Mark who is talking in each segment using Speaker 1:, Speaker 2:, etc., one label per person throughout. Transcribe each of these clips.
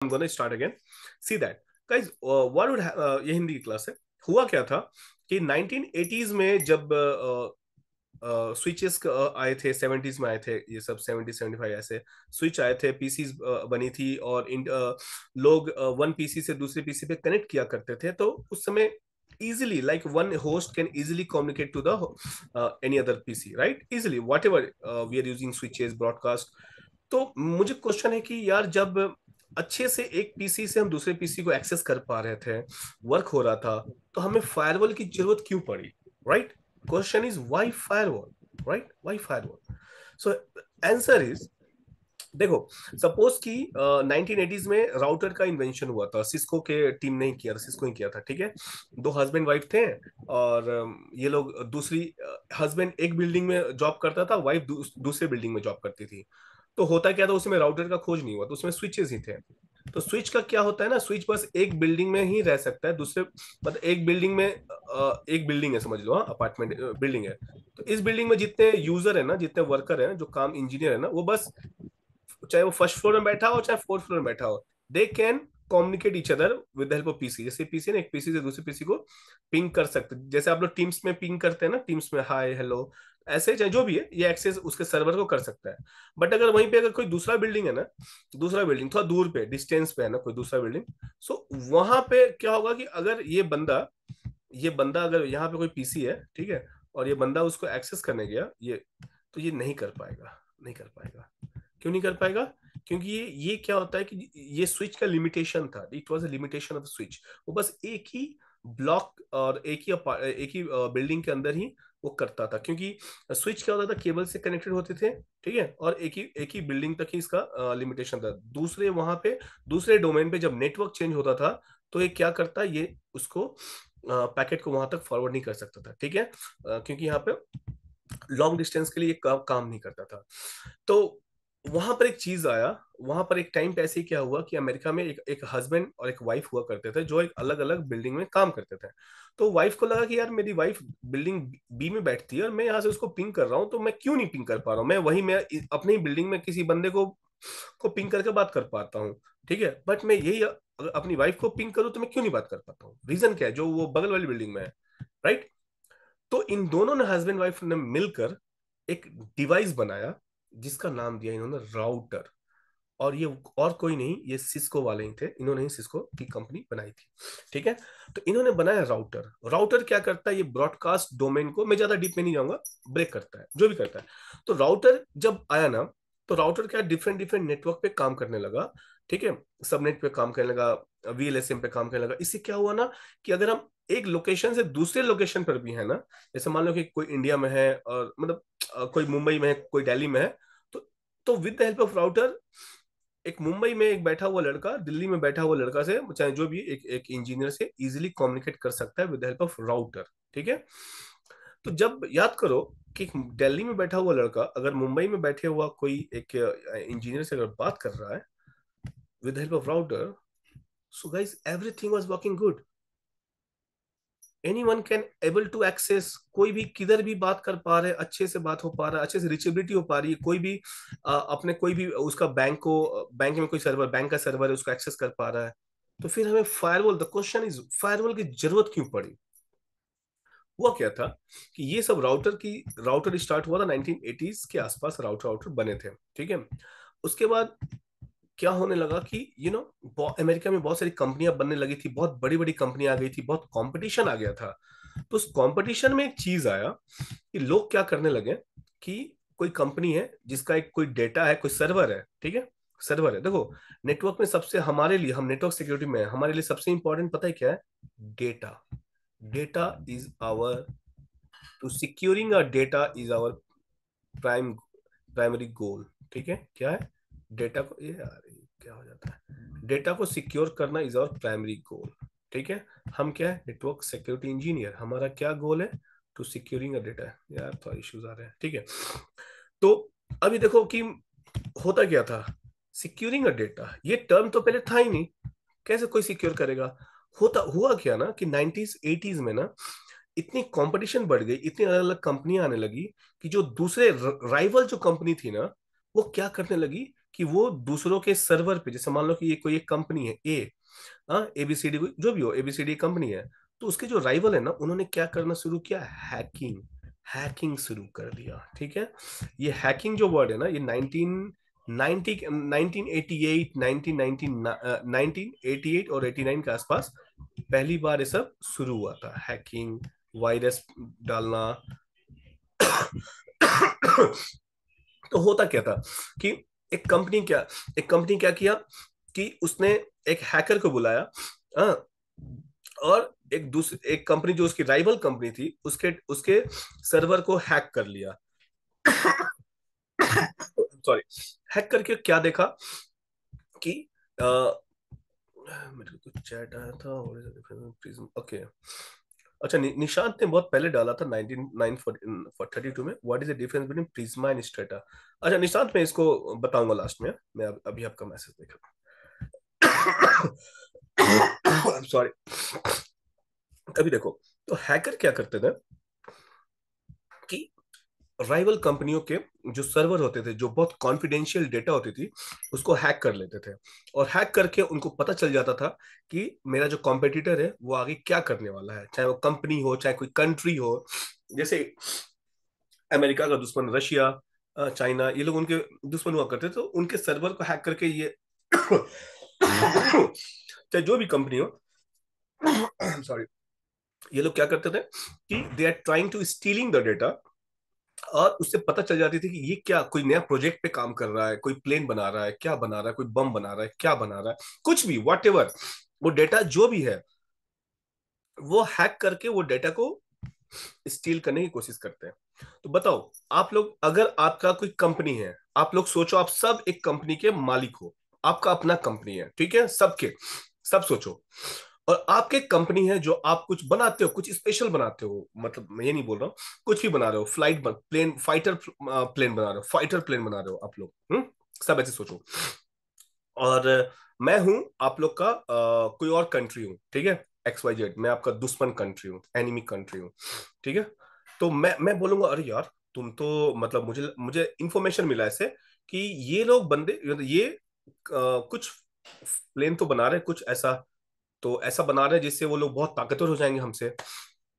Speaker 1: I'm gonna start again. See that, guys. What would ये हिंदी की class है. हुआ क्या था कि 1980s में जब स्विचेस आए थे, 70s में आए थे, ये सब 70 75 ऐसे स्विच आए थे, पीसीज बनी थी और लोग वन पीसी से दूसरे पीसी पे कनेक्ट किया करते थे. तो उस समय easily, like one host can easily communicate to the any other PC, right? Easily, whatever we are using switches, broadcast. तो मुझे क्वेश्चन है कि यार, जब अच्छे से एक पीसी से हम दूसरे पीसी को एक्सेस कर पा रहे थे, वर्क हो रहा था, तो हमें फायरवॉल की जरूरत क्यों पड़ी? Right? Question is why firewall? Right, why firewall? So answer is, देखो, सपोज कि 1980s में राउटर का इन्वेंशन हुआ था, सिस्को के टीम ने किया था, सिस्को ही किया था, ठीक है. दो हस्बैंड वाइफ थे और ये लोग दूसरी, हस्बैंड एक बिल्डिंग में जॉब करता था, वाइफ दूसरे बिल्डिंग में जॉब करती थी. तो होता क्या था, उसमें राउटर का खोज नहीं हुआ, तो उसमें स्विचेस ही थे. तो स्विच का क्या होता है ना, स्विच बस एक बिल्डिंग में ही रह सकता है, दूसरे मतलब एक बिल्डिंग में एक बिल्डिंग है, समझ लो, हाँ, अपार्टमेंट बिल्डिंग है. तो इस बिल्डिंग में जितने यूजर है ना, जितने वर्कर है, जो काम इंजीनियर है ना, वो बस, चाहे वो फर्स्ट फ्लोर में बैठा हो चाहे फोर्थ फ्लोर में बैठा हो, they can communicate each other with help of PC. जैसे पीसी ने एक पीसी से दूसरे पीसी को पिंग कर सकते, जैसे आप लोग टीम्स में पिंग करते हैं ना, टीम्स में हाय हेलो, ऐसे चाहे जो भी है, ये एक्सेस उसके सर्वर को कर सकता है. बट अगर वहीं पे अगर कोई दूसरा बिल्डिंग है ना, दूसरा बिल्डिंग थोड़ा दूर पे डिस्टेंस पे है ना, कोई दूसरा बिल्डिंग, सो वहां पे क्या होगा कि अगर ये बंदा अगर यहाँ पे कोई पीसी है, ठीक है, और ये बंदा उसको एक्सेस करने गया, ये, तो ये नहीं कर पाएगा, नहीं कर पाएगा. क्यों नहीं कर पाएगा? क्योंकि ये क्या होता है कि ये स्विच का लिमिटेशन था, it was a limitation off switch. वो बस एक ही ब्लॉक और एक ही बिल्डिंग के अंदर ही वो करता था, क्योंकि स्विच क्या होता था, केबल से कनेक्टेड होते थे, ठीक है, और एक ही बिल्डिंग तक ही इसका लिमिटेशन था. दूसरे वहां पे, दूसरे डोमेन पे जब नेटवर्क चेंज होता था, तो ये क्या करता, ये उसको पैकेट को वहां तक फॉरवर्ड नहीं कर सकता था, ठीक है, क्योंकि यहाँ पे लॉन्ग डिस्टेंस के लिए काम नहीं करता था. तो वहां पर एक चीज आया, वहां पर एक टाइम पे ऐसे ही क्या हुआ कि अमेरिका में एक हस्बैंड और एक वाइफ हुआ करते थे, जो एक अलग अलग बिल्डिंग में काम करते थे. तो वाइफ को लगा कि यार, मेरी वाइफ बिल्डिंग बी में बैठती है और मैं यहाँ से उसको पिंग कर रहा हूँ, तो मैं क्यों नहीं पिंग कर पा रहा हूँ, मैं अपनी बिल्डिंग में किसी बंदे को पिंग करके बात कर पाता हूँ, ठीक है, बट मैं यही अगर अपनी वाइफ को पिंग करूँ तो मैं क्यों नहीं बात कर पाता हूँ? रीजन क्या है, जो वो बगल वाली बिल्डिंग में है, राइट? तो इन दोनों ने, हस्बैंड वाइफ ने मिलकर एक डिवाइस बनाया, जिसका नाम दिया इन्होंने राउटर. और ये और कोई नहीं, ये सिस्को वाले ही थे, इन्होंने ही सिस्को की कंपनी बनाई थी, ठीक है. तो इन्होंने बनाया राउटर. राउटर क्या करता है, ये ब्रॉडकास्ट डोमेन को, मैं ज्यादा डीप में नहीं जाऊंगा, ब्रेक करता है, जो भी करता है. तो राउटर जब आया ना, तो राउटर क्या डिफरेंट डिफरेंट नेटवर्क पे काम करने लगा, ठीक है, सबनेट पे काम करने लगा, वीएलएसएम पे काम करने लगा. इससे क्या हुआ ना, कि अगर हम एक लोकेशन से दूसरे लोकेशन पर भी है ना, जैसे मान लो कि कोई इंडिया में है, और मतलब कोई मुंबई में है, कोई दिल्ली में है, तो with the help of router, एक मुंबई में एक बैठा हुआ लड़का दिल्ली में बैठा हुआ लड़का से, चाहे जो भी, एक इंजीनियर से इजीली कम्युनिकेट कर सकता है विद हेल्प ऑफ राउटर, ठीक है. तो जब याद करो कि दिल्ली में बैठा हुआ लड़का अगर मुंबई में बैठे हुआ कोई एक इंजीनियर से अगर बात कर रहा है with help of router, so guys, everything was working good. Anyone can able to access, कोई भी किधर भी बात कर पा रहे, अच्छे से बात हो पा रहा है, अच्छे से रिचेबिलिटी हो पा रही है, कोई भी अपने कोई भी उसका बैंक में कोई सर्वर, बैंक का सर्वर है, उसको एक्सेस कर पा रहा है. तो फिर हमें firewall, the question is, firewall की जरूरत क्यों पड़ी? हुआ क्या था कि ये सब राउटर स्टार्ट हुआ था 1980s के आसपास, राउटर राउटर बने थे, ठीक है. उसके बाद क्या होने लगा कि अमेरिका में बहुत सारी कंपनियां बनने लगी थी, बहुत बड़ी बड़ी कंपनियां आ गई थी, बहुत कंपटीशन आ गया था. तो उस कंपटीशन में एक चीज आया कि लोग क्या करने लगे कि कोई कंपनी है जिसका एक कोई डेटा है, कोई सर्वर है, ठीक है, सर्वर है. देखो, नेटवर्क में सबसे, हमारे लिए, हम नेटवर्क सिक्योरिटी में है, हमारे लिए सबसे इंपॉर्टेंट पता है क्या है? Data. Data is our, to securing a data is our prime primary goal, ठीक है. क्या है? डेटा को, ये यार ये क्या हो जाता है, डेटा को सिक्योर करना इज आवर प्राइमरी गोल, ठीक है. हम क्या है? Network security engineer. हमारा क्या गोल है? To securing a data. यार थोड़ा इश्यूज आ रहे हैं, ठीक है. तो अभी देखो कि होता क्या था, सिक्योरिंग अ डेटा, ये टर्म तो पहले था ही नहीं, कैसे कोई सिक्योर करेगा? होता हुआ क्या ना कि 90s 80s में ना, इतनी कंपटीशन बढ़ गई, इतनी अलग अलग कंपनियां आने लगी, कि जो दूसरे राइवल जो कंपनी थी ना, वो क्या करने लगी कि वो दूसरों के सर्वर पे, जैसे मान लो कि ये कोई एक कंपनी है ए, हाँ एबीसीडी जो भी हो, एबीसीडी कंपनी है, तो उसके जो राइवल है ना, उन्होंने क्या करना शुरू किया, हैकिंग, हैकिंग शुरू कर दिया। ठीक है, ये हैकिंग जो वर्ड है ना, ये 1990 1988 1988 और 89 के आसपास पहली बार ये सब शुरू हुआ था, हैकिंग, वायरस डालना। तो होता क्या था कि एक कंपनी क्या एक कंपनी क्या किया कि उसने एक हैकर को बुलाया, हाँ, और एक कंपनी जो उसकी राइवल कंपनी थी, उसके उसके सर्वर को हैक कर लिया। सॉरी, हैक करके क्या देखा कि मेरे को कुछ चैट आया था, प्रिज्म, ओके। अच्छा, निशांत ने बहुत पहले डाला था 1932 में, what is the difference between Prisma and strata. अच्छा निशांत, मैं इसको बताऊंगा लास्ट में, मैं अभी आपका मैसेज देखा। सॉरी। अभी देखो, तो हैकर क्या करते थे कि राइवल कंपनियों के जो सर्वर होते थे, जो बहुत कॉन्फिडेंशियल डेटा होती थी, उसको हैक कर लेते थे। और हैक करके उनको पता चल जाता था कि मेरा जो कॉम्पिटिटर है वो आगे क्या करने वाला है, चाहे वो कंपनी हो चाहे कोई कंट्री हो। जैसे अमेरिका का दुश्मन रशिया, चाइना, ये लोग उनके दुश्मन हुआ करते थे, तो उनके सर्वर को हैक करके ये चाहे जो भी कंपनी हो, सॉरी, ये लोग क्या करते थे कि they are trying to stealing the data, और उससे पता चल जाती थी कि ये क्या कोई नया प्रोजेक्ट पे काम कर रहा है, कोई प्लेन बना रहा है, क्या बना रहा है, कोई बम बना रहा है, क्या बना रहा है, कुछ भी, वॉट एवर, वो डेटा जो भी है, वो हैक करके वो डेटा को स्टील करने की कोशिश करते हैं। तो बताओ आप लोग, अगर आपका कोई कंपनी है, आप लोग सोचो, आप सब एक कंपनी के मालिक हो, आपका अपना कंपनी है, ठीक है, सबके सब सोचो, और आपके कंपनी है जो आप कुछ बनाते हो, कुछ स्पेशल बनाते हो, मतलब मैं ये नहीं बोल रहा हूँ, कुछ भी बना रहे हो, प्लेन, फाइटर प्लेन बना रहे हो, फाइटर प्लेन बना रहे हो आप लोग, सब ऐसे सोचो। और मैं हूं आप लोग का कोई और कंट्री हूँ, ठीक है, XYZ, मैं आपका दुश्मन कंट्री हूँ, एनिमी कंट्री हूँ, ठीक है। तो मैं बोलूंगा, अरे यार तुम तो, मतलब मुझे मुझे इंफॉर्मेशन मिला ऐसे कि ये लोग बंदे, ये कुछ प्लेन तो बना रहे, कुछ ऐसा, तो ऐसा बना रहे हैं जिससे वो लोग बहुत ताकतवर हो जाएंगे हमसे।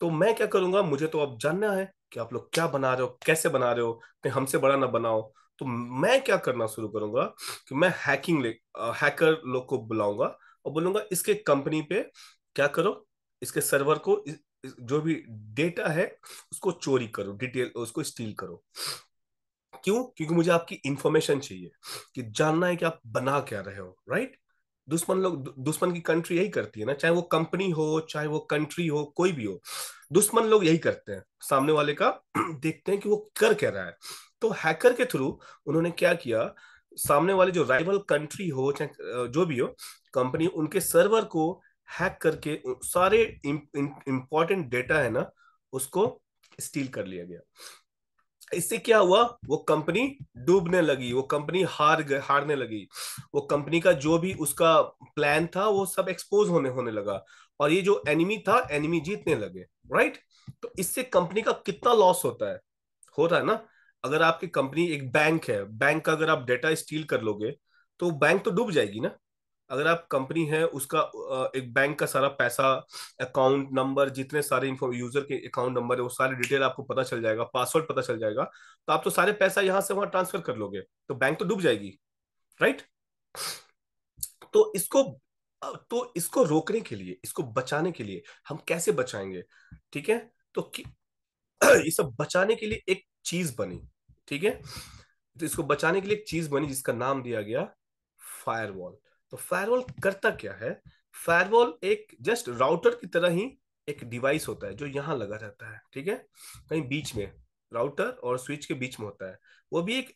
Speaker 1: तो मैं क्या करूंगा, मुझे तो अब जानना है कि आप लोग क्या बना रहे हो, कैसे बना रहे हो, कहीं हमसे बड़ा ना बनाओ। तो मैं क्या करना शुरू करूंगा कि मैं हैकर लोग को बुलाऊंगा और बोलूंगा इसके कंपनी पे क्या करो, इसके सर्वर को जो भी डेटा है उसको चोरी करो, डिटेल उसको स्टील करो। क्यों? क्योंकि मुझे आपकी इंफॉर्मेशन चाहिए, कि जानना है कि आप बना क्या रहे हो, राइट। दुश्मन की कंट्री यही करती है ना, चाहे वो कंपनी हो चाहे वो कंट्री हो, कोई भी हो, दुश्मन लोग यही करते हैं, सामने वाले का देखते हैं कि वो कर क्या रहा है। तो हैकर के थ्रू उन्होंने क्या किया, सामने वाले जो राइवल कंट्री हो चाहे जो भी हो कंपनी, उनके सर्वर को हैक करके सारे इंपॉर्टेंट डेटा है ना, उसको स्टील कर लिया गया। इससे क्या हुआ, वो कंपनी डूबने लगी, वो कंपनी हारने लगी, वो कंपनी का जो भी उसका प्लान था वो सब एक्सपोज होने होने लगा, और ये जो एनिमी था, एनिमी जीतने लगे, राइट। तो इससे कंपनी का कितना लॉस होता है ना। अगर आपकी कंपनी एक बैंक है, बैंक का अगर आप डेटा स्टील कर लोगे तो बैंक तो डूब जाएगी ना। अगर आप कंपनी है उसका एक बैंक का सारा पैसा, अकाउंट नंबर, जितने सारे इन्फो यूजर के अकाउंट नंबर है, वो सारी डिटेल आपको पता चल जाएगा, पासवर्ड पता चल जाएगा, तो आप तो सारे पैसा यहां से वहां ट्रांसफर कर लोगे, तो बैंक तो डूब जाएगी, राइट। तो इसको रोकने के लिए, इसको बचाने के लिए हम कैसे बचाएंगे, ठीक है। तो ये सब बचाने के लिए एक चीज बनी, ठीक है। तो इसको बचाने के लिए एक चीज बनी जिसका नाम दिया गया फायरवॉल। तो फायरवॉल करता क्या है, फायरवॉल एक जस्ट राउटर की तरह ही एक डिवाइस होता है जो यहाँ लगा रहता है, ठीक है, कहीं बीच में, राउटर और स्विच के बीच में होता है। वो भी एक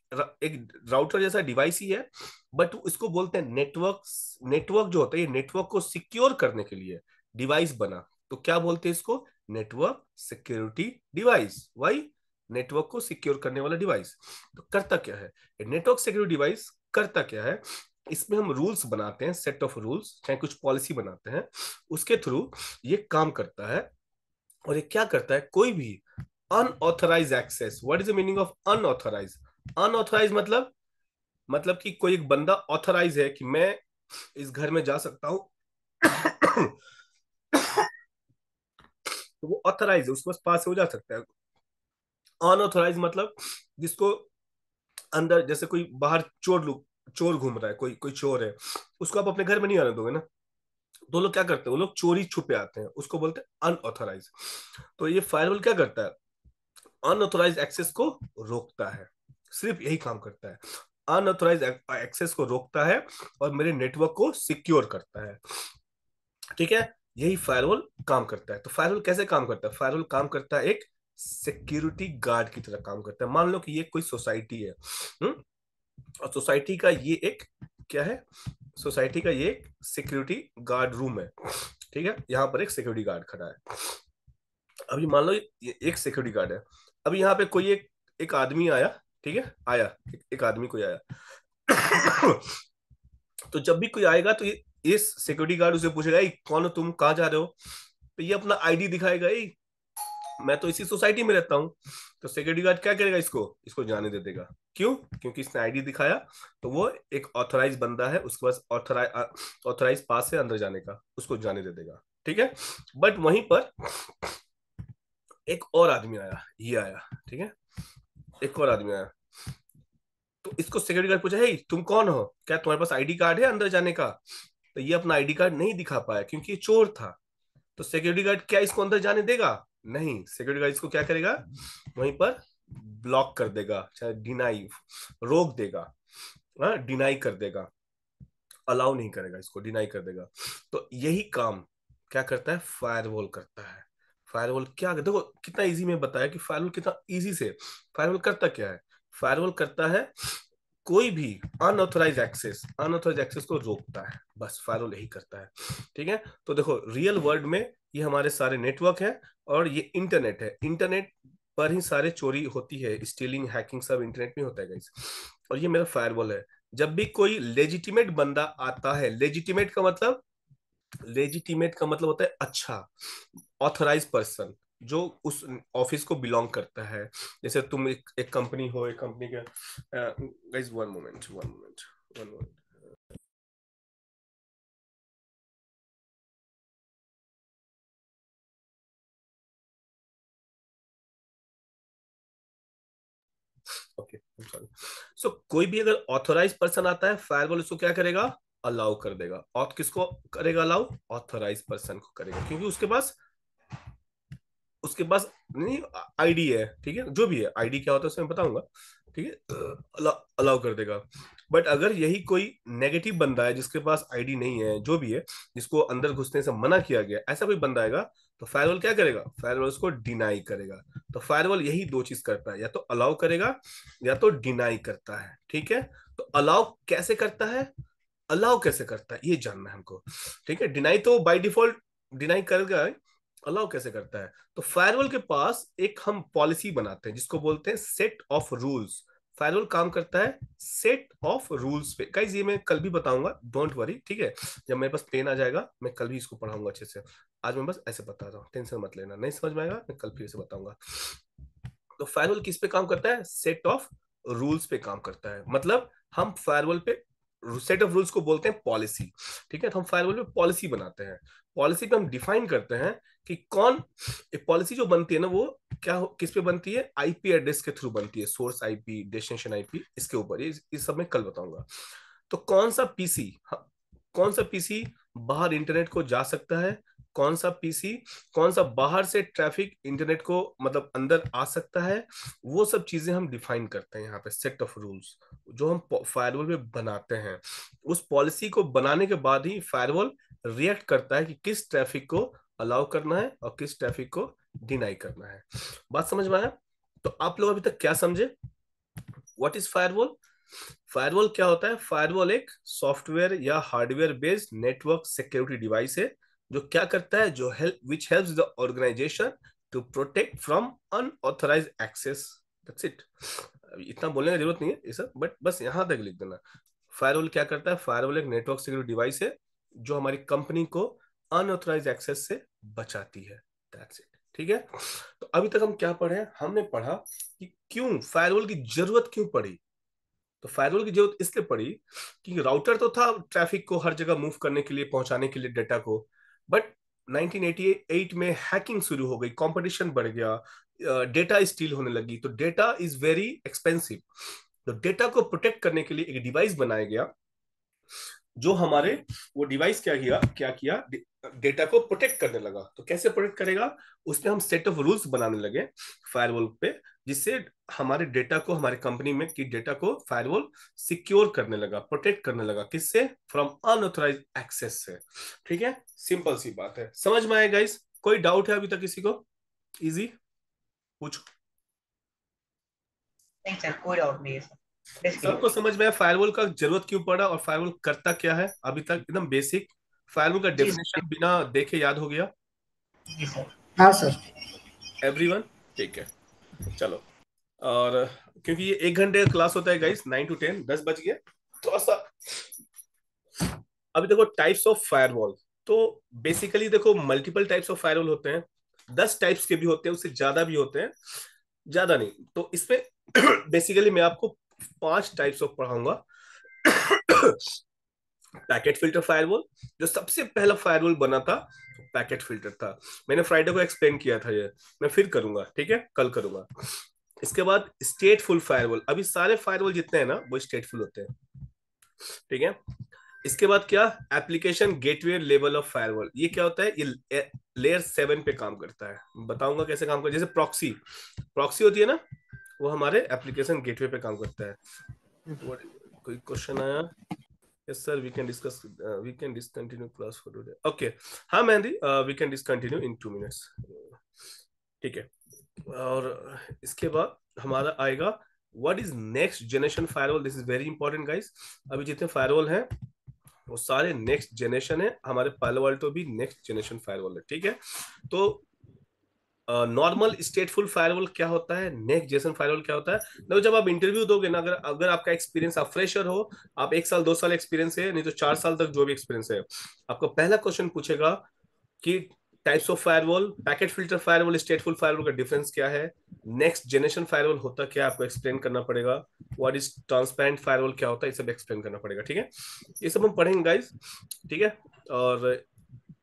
Speaker 1: राउटर जैसा डिवाइस ही है, बट इसको बोलते हैं नेटवर्क। नेटवर्क जो होता है, ये नेटवर्क को सिक्योर करने के लिए डिवाइस बना, तो क्या बोलते हैं इसको, network security device, why, network को सिक्योर करने वाला डिवाइस। तो करता क्या है, नेटवर्क सिक्योरिटी डिवाइस करता क्या है, इसमें हम रूल्स बनाते हैं, सेट ऑफ रूल्स, चाहे कुछ पॉलिसी बनाते हैं, उसके थ्रू ये काम करता है। और ये क्या करता है, कोई भी unauthorised access, what is the meaning of unauthorised, unauthorised मतलब मतलब कि कोई एक बंदा ऑथराइज है कि मैं इस घर में जा सकता हूँ। तो वो ऑथराइज है, उसके पास से हो जा सकता है। अनऑथराइज मतलब जिसको अंदर, जैसे कोई बाहर चोर लोग, चोर घूम रहा है, कोई कोई चोर है, उसको आप अपने घर में नहीं आने दोगे ना। तो लोग क्या करते हैं, वो लोग चोरी छुपे आते हैं, उसको बोलते हैं अनऑथराइज। तो ये फायरवॉल क्या करता है, अनऑथराइज एक्सेस को रोकता है, सिर्फ यही काम करता है, अनऑथराइज एक्सेस को रोकता है और मेरे नेटवर्क को सिक्योर करता है। ठीक है, यही फायरवॉल काम करता है। तो फायरवॉल कैसे काम करता है, फायरवॉल काम करता है एक सिक्योरिटी गार्ड की तरह काम करता है। मान लो कि ये कोई सोसाइटी है, और सोसाइटी का ये एक क्या है, सोसाइटी का ये एक सिक्योरिटी गार्ड रूम है। ठीक है, यहाँ पर एक सिक्योरिटी गार्ड खड़ा है। अभी मान लो ये एक सिक्योरिटी गार्ड है। अभी यहाँ पे कोई एक एक आदमी आया, ठीक है, आया, एक आदमी कोई आया। तो जब भी कोई आएगा तो ये सिक्योरिटी गार्ड उसे पूछेगा, कौन हो तुम, कहाँ जा रहे हो? तो ये अपना आईडी दिखाएगा, मैं तो इसी सोसाइटी में रहता हूँ। तो सिक्योरिटी गार्ड क्या करेगा, इसको इसको जाने दे देगा। क्यों? क्योंकि इसने आईडी दिखाया, तो वो एक ऑथराइज बंदा है, उसके पास ऑथराइज पास है अंदर जाने का, उसको जाने दे देगा। ठीक है, बट वहीं पर एक और आदमी आया, ये आया, ठीक है, एक और आदमी आया। तो इसको सिक्योरिटी गार्ड पूछा, हे तुम कौन हो, क्या तुम्हारे पास आईडी कार्ड है अंदर जाने का? तो ये अपना आईडी कार्ड नहीं दिखा पाया क्योंकि ये चोर था। तो सिक्योरिटी गार्ड क्या इसको अंदर जाने देगा? नहीं, सिक्योरिटी गार्ड इसको क्या करेगा, वहीं पर ब्लॉक कर देगा, चाहे डिनाई, रोक देगा, हाँ डिनाई कर देगा, अलाउ नहीं करेगा, इसको डिनाई कर देगा। तो यही काम क्या करता है, फायरवॉल करता है। फायरवॉल क्या, देखो कितना इजी में बताया कि फायरवॉल कितना इजी से, फायरवॉल करता क्या है, फायरवॉल करता है कोई भी अनऑथराइज एक्सेस को रोकता है, बस फायरवॉल यही करता है। ठीक है, तो देखो रियल वर्ल्ड में ये हमारे सारे नेटवर्क है, और ये इंटरनेट है, इंटरनेट पर ही सारे चोरी होती है, स्टीलिंग हैकिंग सब इंटरनेट में होता है गाइस। और ये मेरा फायरवॉल है। जब भी कोई लेजिटिमेट बंदा आता है, लेजिटिमेट का मतलब होता है अच्छा, ऑथराइज पर्सन, जो उस ऑफिस को बिलोंग करता है। जैसे तुम एक कंपनी हो, एक कंपनी के, guys one moment, one moment, one moment. Okay, sorry. So कोई भी अगर ऑथराइज पर्सन आता है, फायरवॉल उसको क्या करेगा, अलाउ कर देगा। और किसको करेगा अलाउ, ऑथराइज पर्सन को करेगा, क्योंकि उसके पास नहीं आईडी है। ठीक है, जो भी है आईडी क्या होता है उसमें बताऊंगा। ठीक है, अलाउ कर देगा। बट अगर यही कोई नेगेटिव बंदा है जिसके पास आईडी नहीं है, जो भी है, जिसको अंदर घुसने से मना किया गया, ऐसा कोई बंदा आएगा, तो फायरवॉल क्या करेगा, फायरवॉल उसको डिनाई करेगा। तो फायरवॉल यही दो चीज करता है, या तो अलाउ करेगा या तो डिनाई करता है। ठीक है, तो अलाउ कैसे करता है, अलाउ कैसे करता है ये जानना है हमको। ठीक है, डिनाई तो बाय डिफॉल्ट डिनाई करेगा, अलाउ कैसे करता है? तो फायरवॉल के पास एक हम पॉलिसी बनाते हैं जिसको बोलते हैं सेट ऑफ रूल्स। फायरवॉल काम करता है सेट ऑफ रूल्स पे। गाइस ये मैं कल भी बताऊंगा, डोंट वरी। ठीक है, जब मेरे पास पेन आ जाएगा मैं कल भी इसको पढ़ाऊंगा अच्छे से। आज मैं बस ऐसे बता रहा हूँ, टेंशन मत लेना, नहीं समझ में आएगा मैं कल फिर से बताऊंगा। तो फायरवॉल किस पे काम करता है, सेट ऑफ रूल्स पे काम करता है। मतलब हम फायरवॉल पे सेट ऑफ रूल्स को बोलते हैं पॉलिसी। ठीक है, तो हम फायरवॉल पे पॉलिसी बनाते हैं। पॉलिसी पे हम डिफाइन करते हैं कि कौन, एक पॉलिसी जो बनती है ना, वो क्या किस पे बनती है, आईपी एड्रेस के थ्रू बनती है, सोर्स आईपी, डेस्टिनेशन आईपी, इसके ऊपर। ये सब मैं कल बताऊंगा। तो कौन सा पीसी बाहर इंटरनेट को जा सकता है, कौन सा पीसी, कौन सा बाहर से ट्रैफिक इंटरनेट को मतलब अंदर आ सकता है, वो सब चीजें हम डिफाइन करते हैं यहाँ पे, सेट ऑफ रूल्स जो हम फायरवॉल में बनाते हैं। उस पॉलिसी को बनाने के बाद ही फायरवॉल रिएक्ट करता है कि किस ट्रैफिक को अलाउ करना है और किस ट्रैफिक को डिनाई करना है। बात समझ में आया? तो आप लोग अभी तक क्या समझे, व्हाट इज फायरवॉल? फायरवॉल क्या होता है, फायरवॉल एक सॉफ्टवेयर या hardware based network security device है, जो क्या करता है, जो help which helps the organisation to protect from unauthorised access. That's it. इतना बोलने की जरूरत नहीं है ये सब, बट बस यहां तक लिख देना। फायरवॉल क्या करता है, फायरवॉल एक नेटवर्क सिक्योरिटी डिवाइस है जो हमारी कंपनी को अनऑथराइज एक्सेस से बचाती है। That's it. ठीक है, तो अभी तक हम क्या पढ़े, हमने पढ़ा कि क्यों फायरवॉल की जरूरत क्यों पड़ी। तो फायरवॉल की जरूरत इसलिए पड़ी कि राउटर तो था ट्रैफिक को हर जगह मूव करने के लिए, पहुंचाने के लिए डेटा को, बट 1988 में हैकिंग शुरू हो गई, कंपटीशन बढ़ गया, डेटा स्टील होने लगी, तो डेटा इज वेरी एक्सपेंसिव। तो डेटा को प्रोटेक्ट करने के लिए एक डिवाइस बनाया गया, जो हमारे, वो डिवाइस क्या किया डेटा को प्रोटेक्ट करने लगा। तो कैसे प्रोटेक्ट करेगा, उसमें हम सेट ऑफ रूल्स बनाने लगे फायरवॉल पे, जिससे हमारे डेटा को, हमारे कंपनी में की डेटा को फायरवॉल सिक्योर करने लगा, प्रोटेक्ट करने लगा, किससे, फ्रॉम अनऑथराइज एक्सेस से। ठीक है, सिंपल सी बात है, समझ में आए गाइस? कोई डाउट है अभी तक किसी को? इजी, पूछो।
Speaker 2: नहीं सर, कोई डाउट नहीं है सर, बेसिकली।
Speaker 1: सबको समझ में आया फायरवॉल का जरूरत क्यों पड़ा और फायरवॉल करता क्या है? अभी तक एकदम बेसिक फायरवॉल का
Speaker 2: जी सर।
Speaker 1: डेफिनेशन बिना देखे याद हो गया
Speaker 2: जी सर। हाँ सर।
Speaker 1: एवरीवन? ठीक है, चलो। और क्योंकि ये 1 घंटे का क्लास होता है गाइस, 9 to 10, 10 बज गए थोड़ा सा। अभी देखो टाइप्स ऑफ फायरवॉल, तो बेसिकली देखो मल्टीपल टाइप्स ऑफ फायरवॉल होते हैं, 10 टाइप्स के भी होते हैं, उससे ज्यादा भी होते हैं, ज्यादा नहीं। तो इसमें बेसिकली मैं आपको 5 टाइप्स ऑफ पढ़ाऊंगा। पैकेट फिल्टर फायरवॉल, जो सबसे पहला फायरवॉल बना था पैकेट फिल्टर था। मैंने फ्राइडे को एक्सप्लेन किया था ये, मैं फिर करूंगा, ठीक है, कल करूंगा। इसके बाद स्टेटफुल फायरवॉल, अभी सारे फायरवॉल जितने हैं ना वो स्टेटफुल होते हैं, ठीक है। इसके बाद क्या, application gateway level of firewall, ये क्या होता है, ये लेयर 7 पे काम करता है, बताऊंगा कैसे काम करता है। जैसे प्रॉक्सी, प्रॉक्सी होती है ना, वो हमारे एप्लीकेशन गेटवे पे काम करता है। कोई क्वेश्चन आया? Yes sir, we can discuss, we can discontinue class for today, okay. हाँ Mehndi, we can discontinue in 2 minutes, ठीक है। और इसके बाद हमारा आएगा what is next generation firewall, this is very important guys. अभी जितने फायरवॉल हैं वो सारे नेक्स्ट जनरेशन है, हमारे पालो अल्टो भी नेक्स्ट जनरेशन फायरवॉल है, ठीक है। तो नॉर्मल स्टेटफुल फायरवॉल क्या होता है, नेक्स्ट जनरेशन फायरवॉल क्या होता है, देखो जब आप इंटरव्यू दोगे ना, अगर अगर आपका एक्सपीरियंस, आप फ्रेशर हो, आप 1 साल 2 साल एक्सपीरियंस है, नहीं तो 4 साल तक जो भी एक्सपीरियंस है, आपका पहला क्वेश्चन पूछेगा कि types of firewall, packet filter firewall, स्टेटफुल firewall का डिफरेंस क्या है, नेक्स्ट जनरेशन फायरवॉल होता क्या है आपको एक्सप्लेन करना पड़ेगा, व्हाट इज ट्रांसपेरेंट फायरवॉल क्या होता है, ये सब एक्सप्लेन करना पड़ेगा, ठीक है। ये सब हम पढ़ेंगे गाइस, ठीक है। और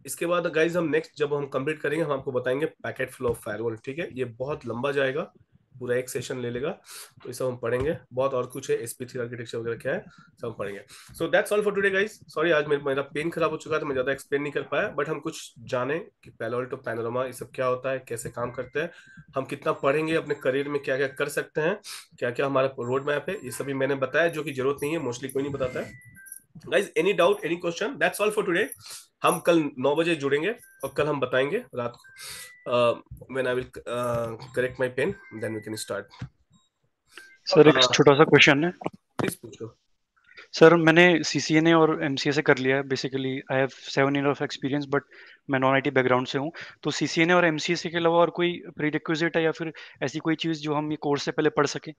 Speaker 1: इसके बाद गाइज हम नेक्स्ट जब हम कंप्लीट करेंगे, हम आपको बताएंगे पैकेट फ्लो ऑफ फायरवॉल, ठीक है। ये बहुत लंबा जाएगा, पूरा एक सेशन ले लेगा, तो ये सब हम पढ़ेंगे बहुत, और कुछ है SP3 आर्किटेक्चर वगैरह क्या है, सब हम पढ़ेंगे। So that's all for today guys, sorry आज मेरा पेन खराब हो चुका था, मैं ज्यादा एक्सप्लेन नहीं कर पाया, बट हम कुछ जाने कि पैलो अल्टो पैनोरामा ये सब क्या होता है, कैसे काम करते हैं, हम कितना पढ़ेंगे, अपने करियर में क्या क्या कर सकते हैं, क्या क्या हमारा रोड मैप है, ये सभी मैंने बताया, जो कि जरूरत नहीं है, मोस्टली कोई नहीं बताता है। Guys any doubt, any question, that's all for today. हम कल 9 बजे जुड़ेंगे और कल हम बताएंगे रात को, when I will correct my pen, then we can start.
Speaker 3: Sir एक छोटा सा क्वेश्चन है।
Speaker 1: प्लीज पूछो।
Speaker 3: सर मैंने CCNA और MCA से कर लिया है। Basically I have 7 year of experience, but मैं नॉन IT बैकग्राउंड से हूँ। तो CCNA और MCA के अलावा और कोई प्रीरिक्विजिट है या फिर ऐसी कोई चीज़ जो हम ये कोर्स से पहले पढ़ सकें?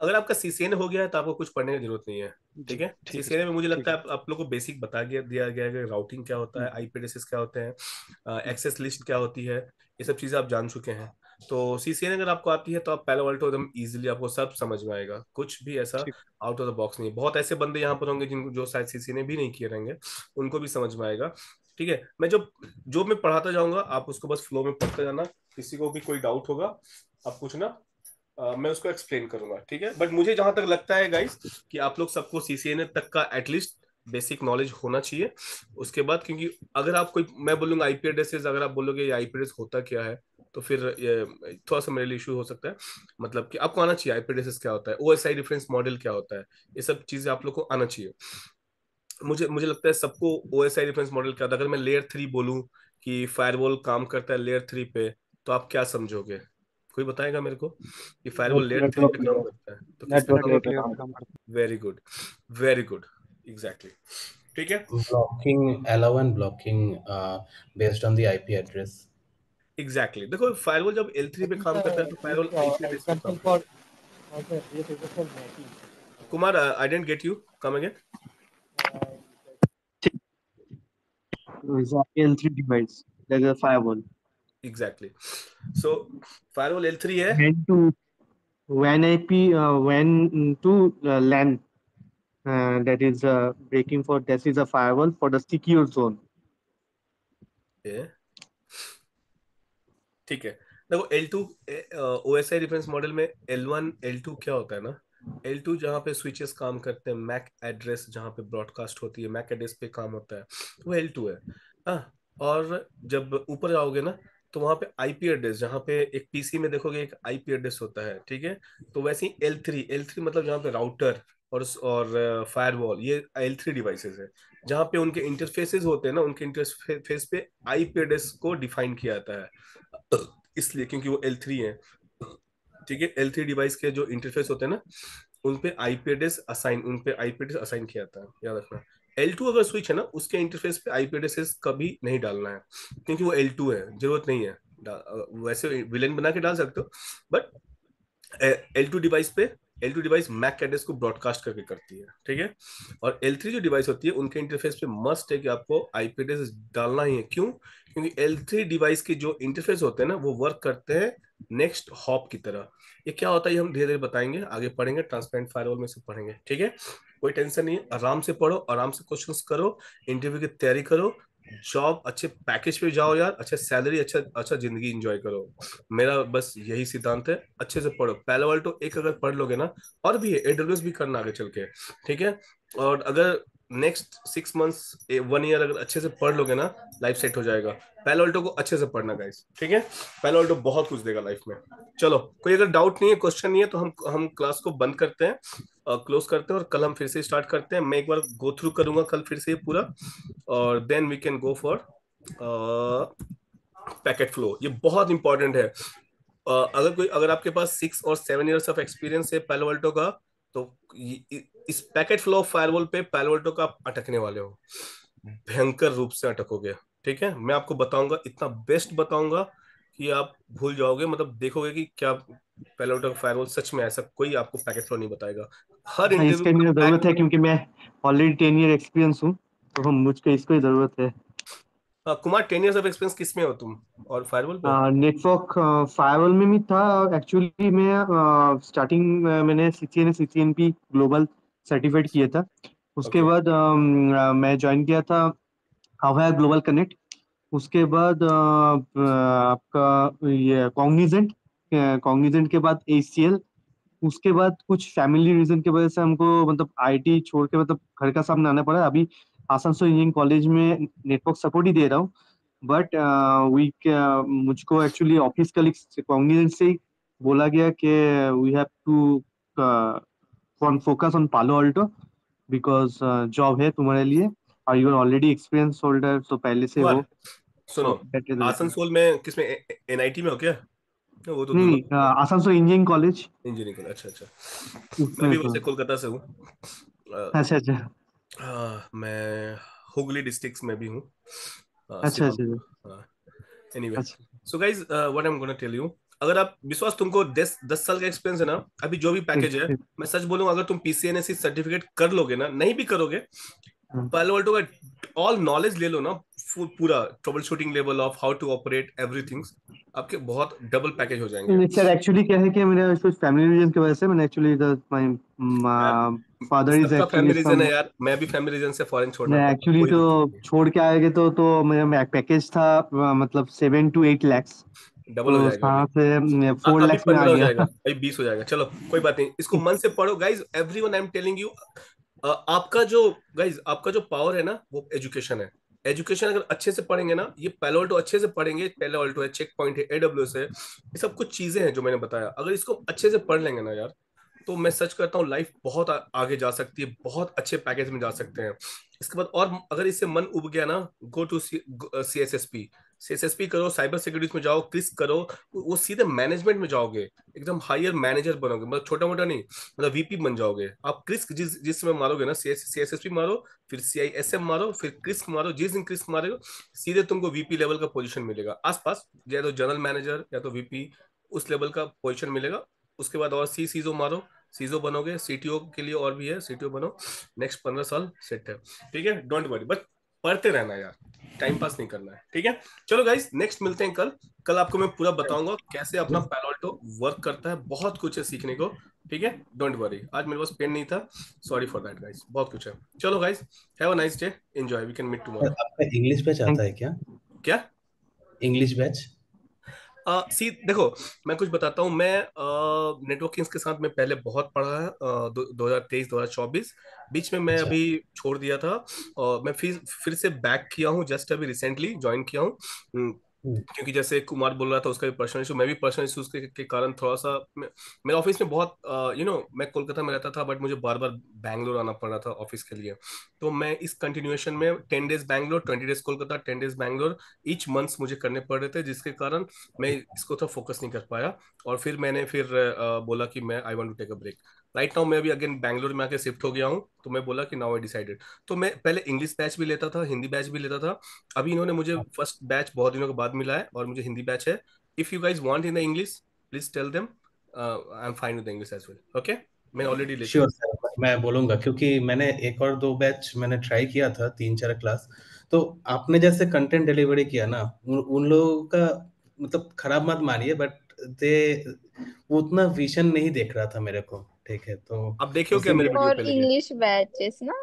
Speaker 1: अगर आपका CCNA हो गया है तो आपको कुछ पढ़ने की जरूरत नहीं है, ठीक
Speaker 3: जी
Speaker 1: है।
Speaker 3: ठीक है
Speaker 1: CCNA
Speaker 3: सर।
Speaker 1: में मुझे
Speaker 3: ठीक
Speaker 1: लगता
Speaker 3: है।
Speaker 1: है आप लोग को बेसिक बता दिया गया है कि राउटिंग क्या होता है, IP एड्रेसेस क्या होते हैं,
Speaker 3: हम्म,
Speaker 1: एक्सेस लिस्ट क्या होती है, ये सब चीजें आप जान चुके हैं। तो CCNA अगर आपको आती है तो आप पैलो अल्टो एकदम इजीली आपको सब समझ में आएगा, कुछ भी ऐसा
Speaker 3: ठीक।
Speaker 1: आउट ऑफ द बॉक्स नहीं है। बहुत ऐसे बंदे यहाँ पर होंगे जिनको, जो शायद CCNA भी नहीं किए रहेंगे, उनको भी समझ में आएगा, ठीक है। मैं जो जो मैं पढ़ाता जाऊंगा आप उसको बस फ्लो में पढ़ते जाना, किसी को भी कोई डाउट होगा आप पूछना, मैं उसको एक्सप्लेन करूंगा, ठीक है। बट मुझे जहां तक लगता है गाइस कि आप लोग सबको CCNA तक का एटलीस्ट बेसिक नॉलेज होना चाहिए। उसके बाद क्योंकि अगर आप कोई, मैं बोलूंगा IP एड्रेसेस, अगर आप बोलोगे ये IP एड्रेस होता क्या है, तो फिर ये थोड़ा सा मेरे लिए इशू हो सकता है। मतलब कि आपको आना चाहिए IP एड्रेसेस क्या होता है, OSI रेफरेंस मॉडल क्या होता है, ये सब चीजें आप लोग को आना चाहिए। मुझे मुझे लगता है सबको OSI रेफरेंस मॉडल क्या होता है। अगर मैं लेयर 3 बोलूं कि फायरवॉल काम करता है लेयर 3 पे, तो आप क्या समझोगे? कोई बताएगा मेरे को कि फायरवॉल लेयर 3 पे
Speaker 4: नेटवर्क
Speaker 1: काम
Speaker 4: लेयर,
Speaker 1: करता है तो किस पे
Speaker 4: नेटवर्क
Speaker 1: काम
Speaker 4: लेयर
Speaker 3: नेटवर्क
Speaker 4: पे
Speaker 3: लेयर
Speaker 1: करता
Speaker 3: पे
Speaker 4: काम
Speaker 3: काम
Speaker 4: करता
Speaker 3: करता
Speaker 1: है? Very good, very good, exactly, ठीक है।
Speaker 5: Blocking, allow and blocking based on the IP address.
Speaker 1: Exactly exactly. देखो फायरवॉल जब L3 पे काम करता है तो फायरवॉल IP एड्रेस पे काम
Speaker 4: example
Speaker 1: करता
Speaker 4: for also this example mapping.
Speaker 1: है। Kumar, I didn't get you, come again.
Speaker 4: Is a L3 device like a firewall.
Speaker 1: Exactly, so firewall L3 है,
Speaker 4: Meant to WAN IP, WAN to LAN, that is breaking for, that is a firewall for the secure zone.
Speaker 1: ये ठीक है। देखो L2 OSI reference model में L1 L2 क्या होता है ना, L2 जहाँ पे स्विचेस काम करते हैं, मैक एड्रेस जहाँ पे ब्रॉडकास्ट होती है, मैक एड्रेस पे काम होता है, तो वो L2 है। हाँ, और जब ऊपर जाओगे ना तो वहां पे आईपी एड्रेस, जहाँ पे एक पीसी में देखोगे एक आईपी एड्रेस होता है, ठीक है। तो वैसे ही L3 मतलब जहाँ पे राउटर और फायरवॉल, ये L3 डिवाइसेस है, जहाँ पे उनके इंटरफेसेस होते हैं ना, उनके इंटरफेस पे आईपी एड्रेस को डिफाइन किया जाता है, इसलिए क्योंकि वो L3 है, ठीक है। L3 डिवाइस के जो इंटरफेस होते हैं ना, उन पे आईपी एड्रेस असाइन किया जाता है, याद रखना। L2 अगर स्विच है ना, उसके इंटरफेस पे आईपी एड्रेसेस कभी नहीं डालना है, क्योंकि वो L2 है, जरूरत नहीं है। वैसे विलेन बना के डाल सकते हो, बट L2 डिवाइस पे, L2 डिवाइस मैक एड्रेस को ब्रॉडकास्ट करके करती है, ठीक है। और L3 जो डिवाइस होती है, उनके इंटरफेस पे मस्ट है कि आपको आईपी एड्रेस डालना ही है। क्यों? क्योंकि L3 डिवाइस के जो इंटरफेस होते हैं ना, वो वर्क करते हैं नेक्स्ट हॉप की तरह। ये क्या होता है ये हम धीरे धीरे बताएंगे, आगे पढ़ेंगे, ट्रांसपेरेंट फायरवॉल में से पढ़ेंगे, ठीक है। कोई टेंशन नहीं है, आराम से पढ़ो, आराम से क्वेश्चंस करो, इंटरव्यू की तैयारी करो, जॉब अच्छे पैकेज पे जाओ यार, अच्छा सैलरी, अच्छा अच्छा जिंदगी एंजॉय करो। मेरा बस यही सिद्धांत है, अच्छे से पढ़ो। पैलो अल्टो एक अगर पढ़ लोगे ना, और भी है, एडब्ल्यूएस भी करना आगे चल के, ठीक है। और अगर नेक्स्ट 6 मंथ्स 1 ईयर अगर अच्छे से पढ़ लोगे ना, लाइफ सेट हो जाएगा। पैलो अल्टो को अच्छे से पढ़ना गाइस, ठीक है। पैलो अल्टो बहुत कुछ देगा लाइफ में। चलो, कोई अगर डाउट नहीं है, क्वेश्चन नहीं है, तो हम क्लास को बंद करते हैं, क्लोज करते हैं, और कल हम फिर से स्टार्ट करते हैं। मैं एक बार गो थ्रू करूंगा कल फिर से ये पूरा, और then we can go for packet flow. ये बहुत इंपॉर्टेंट है। अगर आपके पास 6 और 7 ईयर्स ऑफ एक्सपीरियंस है पैलो अल्टो का, तो इस पैकेट फ्लो फायरवॉल पे पैलो अल्टो का आप अटकने वाले हो, भयंकर रूप से अटकोगे, ठीक है। मैं आपको बताऊंगा, इतना बेस्ट बताऊंगा कि आप भूल जाओगे, मतलब देखोगे कि क्या पैलो अल्टो का फायरवॉल सच में, ऐसा कोई आपको पैकेट फ्लो नहीं बताएगा। हर
Speaker 4: हाँ,
Speaker 1: इंटरव्यू
Speaker 4: इसका
Speaker 1: का
Speaker 4: मुझे
Speaker 1: पैक।
Speaker 4: जरूरत है क्योंकि मैं ऑलरेडी 10 ईयर एक्सपीरियंस हूँ, तो हम मुझको इसको ही जरूरत है।
Speaker 1: हाँ, कुमार 10 ईयर्स ऑफ एक्सपीरियंस किस में हो तुम, और फायरवॉल पे?
Speaker 4: नेटवर्क फायरवॉल में भी था। एक्चुअली मैं स्टार्टिंग मैंने CCNP ग्लोबल सर्टिफाइड किया था। उसके
Speaker 1: ओके।
Speaker 4: बाद मैं ज्वाइन किया था हवाया ग्लोबल कनेक्ट। उसके बाद आपका ये कॉग्निजेंट, कॉग्निजेंट के बाद ACL। उसके बाद कुछ फैमिली रीजन की वजह से हमको मतलब आईटी छोड़ के मतलब घर का सामने आना पड़ा। अभी आसनसोल इंजीनियरिंग कॉलेज में नेटवर्क सपोर्ट ही दे रहा हूँ। बट वी मुझको एक्चुअली ऑफिस कलीग्स कॉग्निजेंट से ही बोला गया कि we have to focus on Palo Alto, because job है तुम्हारे लिए और you are already experience holder, तो पहले से
Speaker 1: कुमार
Speaker 4: हो।
Speaker 1: सुनो,
Speaker 4: तो दैट इज रीजन।
Speaker 1: आसनसोल में किसमें, एनआईटी में हो क्या? वो तो
Speaker 4: नहीं नहीं,
Speaker 1: दूंगा।
Speaker 4: आसनसोल इंजीनियरिंग कॉलेज
Speaker 1: इंजीनियरिंग, अच्छा अच्छा। मैं
Speaker 4: उसमें
Speaker 1: भी
Speaker 4: था।
Speaker 1: वैसे कोलकाता से हूँ।
Speaker 4: अच्छा अच्छा
Speaker 1: मैं हुगली डिस्ट्रिक्ट में भी हूँ,
Speaker 4: अच्छा
Speaker 1: सिवान।
Speaker 4: अच्छा
Speaker 1: एनीवे,
Speaker 4: अच्छा
Speaker 1: so guys what I am gonna tell you. अगर आप विश्वास, तुमको 10 10 साल का एक्सपीरियंस है ना, अभी जो भी पैकेज है,
Speaker 4: अच्छा।
Speaker 1: मैं सच बोलूंगा, अगर तुम पीसीएनएसी सर्टिफिकेट कर लोगे ना, नहीं भी करोगे,
Speaker 4: हाँ।
Speaker 1: पालो अल्टो का ऑल नॉलेज ले लो ना, पूरा trouble shooting level of how to operate everything, आपके बहुत डबल पैकेज हो जाएंगे।
Speaker 4: नहीं सर, एक्चुअली क्या है कि मेरा कुछ फैमिली रीजन की वजह से मैंने एक्चुअली माय
Speaker 1: यार,
Speaker 4: फादर इज
Speaker 1: सबका
Speaker 4: एक्चुअली
Speaker 1: फैमिली रीजन है
Speaker 4: सम।
Speaker 1: यार, मैं भी फैमिली रीजन से फॉरेन छोड़ना
Speaker 4: मैं
Speaker 1: पड़ा,
Speaker 4: एक्चुअली
Speaker 1: कोई
Speaker 4: तो
Speaker 1: दिक्कत नहीं।
Speaker 4: छोड़ के आएंगे तो मेरा पैकेज था मतलब 7 to 8 lakhs।
Speaker 1: डबल हो
Speaker 4: तो
Speaker 1: जाएगा अभी।
Speaker 4: वहाँ से 4 lakhs में आ
Speaker 1: 15 हो
Speaker 4: गया।
Speaker 1: जाएगा, अभी 20 हो जाएगा, चलो कोई बात नहीं, इसको मन से पढ़ो guys, everyone I am telling you. आपका जो, गाइज आपका जो पावर है ना, वो एजुकेशन है। एजुकेशन अगर अच्छे से पढ़ेंगे ना, ये पेलो अल्टो अच्छे से पढ़ेंगे, पेलो अल्टो है, चेक पॉइंट है, एडब्ल्यूएस है, ये सब कुछ चीजें हैं जो मैंने बताया, अगर इसको अच्छे से पढ़ लेंगे ना यार, तो मैं सच करता हूँ, लाइफ बहुत आगे जा सकती है, बहुत अच्छे पैकेज में जा सकते हैं। इसके बाद और अगर इससे मन उब गया ना, go to C S S P करो, साइबर सिक्योरिटीज में जाओ, क्रिस करो, वो सीधे मैनेजमेंट में जाओगे, एकदम हायर मैनेजर बनोगे, मतलब छोटा मोटा नहीं, मतलब वीपी बन जाओगे आप। क्रिस्क जिस समय मारोगे ना, सी एस एस पी मारो, फिर CISM मारो, फिर क्रिस्क मारो, जिस दिन क्रिस्क मारेगा, सीधे तुमको वीपी लेवल का पोजीशन मिलेगा आसपास, या तो जनरल मैनेजर या तो वीपी, उस लेवल का पोजीशन मिलेगा। उसके बाद और सीजो मारो, सीजो बनोगे, सीटीओ के लिए और भी है, सीटीओ बनो, नेक्स्ट 15 साल सेट है, ठीक है। डोंट वरी, बस पढ़ते रहना यार, टाइम पास नहीं करना है, ठीक है। चलो गाइस, नेक्स्ट मिलते हैं कल। कल आपको मैं पूरा बताऊंगा कैसे अपना Palo Alto वर्क करता है। बहुत कुछ है सीखने को, ठीक है। डोंट वरी, आज मेरे पास पेन नहीं था, सॉरी फॉर दैट गाइस। बहुत कुछ है। चलो guys, have a nice day, enjoy, we can meet tomorrow.
Speaker 5: आपका इंग्लिश बैच आता है क्या?
Speaker 1: क्या?
Speaker 5: English batch?
Speaker 1: सी देखो, मैं कुछ बताता हूँ। मैं नेटवर्किंग के साथ मैं पहले बहुत पढ़ा है, 2023 2024। बीच में मैं
Speaker 5: अच्छा।
Speaker 1: अभी छोड़ दिया था, और मैं फिर से बैक किया हूँ, जस्ट अभी रिसेंटली ज्वाइन किया हूँ। क्योंकि जैसे कुमार बोल रहा था उसका भी पर्सनल इशू, मैं भी पर्सनल इशूज के कारण थोड़ा सा मेरे ऑफिस में बहुत मैं कोलकाता में रहता था, बट मुझे बार बार बैंगलोर आना पड़ रहा था ऑफिस के लिए। तो मैं इस कंटिन्यूएशन में 10 days Bangalore, 20 days Kolkata, 10 days Bangalore each months मुझे करने पड़ रहे थे, जिसके कारण मैं इसको तो फोकस नहीं कर पाया। और फिर मैंने बोला कि मैं I want to take a break. Right now मैं अभी अगेन बैंगलोर में आके शिफ्ट हो गया हूँ, तो मैं बोला कि नाउ आई डिसाइडेड। तो मैं पहले इंग्लिश बैच भी लेता था, हिंदी बैच भी लेता था। अभी इन्होंने मुझे फर्स्ट बैच बहुत दिनों के बाद मिला है, और मुझे हिंदी बैच है। If you guys want in the English, please tell them, I am fine with English as well, okay. मैं ऑलरेडी ले
Speaker 5: श्योर
Speaker 1: चुका
Speaker 5: सर, मैं बोलूंगा, क्योंकि मैंने एक और दो बैच मैंने ट्राई किया था, 3-4 क्लास। तो आपने जैसे कंटेंट डिलीवरी किया ना, उन लोगों का मतलब खराब मत मानिए, बट दे वो उतना विजन नहीं देख रहा था मेरे को, ठीक है। तो
Speaker 1: अब देखियो क्या मेरे
Speaker 5: इसीलिए
Speaker 1: वीडियो
Speaker 6: For
Speaker 1: पहले के।
Speaker 6: English batches, na?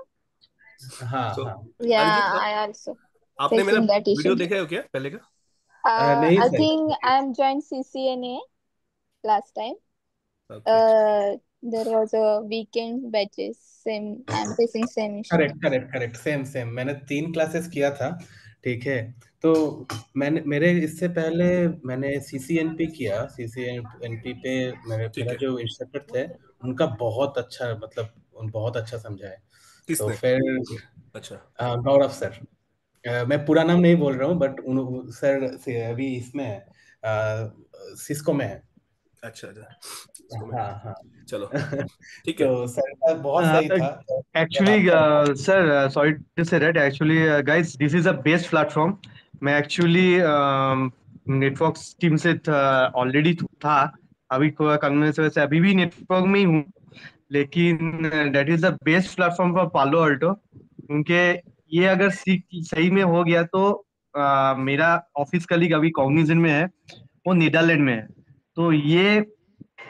Speaker 5: हाँ
Speaker 1: सो
Speaker 5: हाँ।
Speaker 1: अरिजीत,
Speaker 6: Yeah, I also
Speaker 1: आपने मेरा
Speaker 6: facing that
Speaker 1: वीडियो
Speaker 6: issue.
Speaker 1: देखा है क्या पहले का?
Speaker 5: नहीं
Speaker 6: I
Speaker 5: sir.
Speaker 6: think I'm joined CCNA last time.
Speaker 1: Okay,
Speaker 6: There was a weekend batches. Same, I'm facing same issue.
Speaker 5: Correct correct correct, same same, मैंने 3 classes किया था, ठीक है। तो मैंने मेरे इससे पहले मैंने सीसीएनपी किया। सीसीएनपी पे
Speaker 1: ठीक
Speaker 5: मेरा
Speaker 1: है।
Speaker 5: जो इंस्ट्रक्टर थे, उनका बहुत अच्छा, मतलब बहुत अच्छा समझाए। तो
Speaker 1: किसने?
Speaker 5: फिर
Speaker 1: अच्छा
Speaker 5: गौरव सर, मैं पूरा नाम नहीं बोल रहा हूँ, बट उन सर से अभी इसमें सिस्को में है।
Speaker 1: अच्छा अच्छा, इसको मैं,
Speaker 5: हाँ हाँ।
Speaker 1: चलो ठीक है।
Speaker 5: तो सर का बहुत सही था। तो जब
Speaker 4: Actually,
Speaker 5: आपका
Speaker 4: sir, sorry to say that. Actually, guys, this is a best platform. मैं actually नेटवर्क टीम से ऑलरेडी था। अभी कन्वेंस से अभी भी नेटवर्क में ही हूँ, लेकिन that is the best platform for पालो अल्टो। क्योंकि ये अगर सही में हो गया तो मेरा ऑफिस कलीग अभी कॉग्निजेंट में है, वो नीदरलैंड में है। तो ये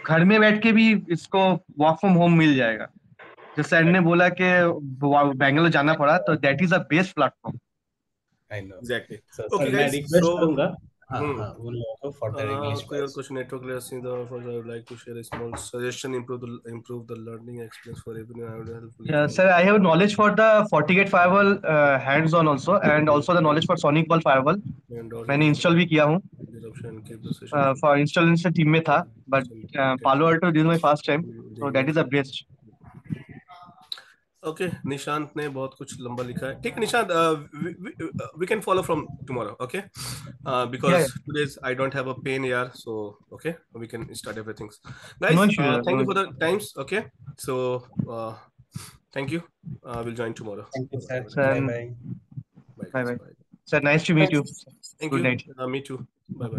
Speaker 4: घर में बैठ के भी इसको वर्क फ्रॉम होम मिल जाएगा। जो सर ने बोला कि बैंगलोर जाना पड़ा, तो that is a best platform.
Speaker 5: I know.
Speaker 1: Exactly.
Speaker 5: Sir
Speaker 1: okay
Speaker 5: मैं
Speaker 1: गाइस,
Speaker 5: रिक्वेस्ट करूंगा, हाँ
Speaker 1: हम्म
Speaker 5: हाँ, उन लोगों को फॉर द इंग्लिश
Speaker 1: कोई और
Speaker 5: बैच।
Speaker 1: कुछ network layers in the for I would like to share a small suggestion, improve the learning experience for everyone. I would helpfully
Speaker 4: Yeah,
Speaker 1: follow.
Speaker 4: sir, I have knowledge for the FortiGate firewall hands-on also, and also the knowledge for Sonic Wall firewall.
Speaker 1: And also
Speaker 4: मैंने install भी किया हूँ,
Speaker 1: this option and keep the session short.
Speaker 4: For installation team में था, but Palo Alto this my first time,
Speaker 1: The
Speaker 4: so that is
Speaker 1: English.
Speaker 4: the best.
Speaker 1: Okay, Nishant ने बहुत कुछ लंबा लिखा है। ठीक है Nishant, we can follow from tomorrow, okay,
Speaker 4: Yeah,
Speaker 1: because today's I don't have a pen यार, so okay we can start everything.
Speaker 4: no
Speaker 1: guys,
Speaker 4: issue,
Speaker 1: thank
Speaker 4: no
Speaker 1: you
Speaker 4: issue.
Speaker 1: For the times, okay, so thank you, will join tomorrow.
Speaker 5: Thank you sir,
Speaker 4: Sir,
Speaker 5: bye bye.
Speaker 1: Bye
Speaker 4: bye
Speaker 1: guys,
Speaker 4: bye.
Speaker 1: Bye.
Speaker 4: Sir, nice to meet you.
Speaker 1: Thank
Speaker 4: Good
Speaker 1: you,
Speaker 4: night.
Speaker 1: Me too, bye bye.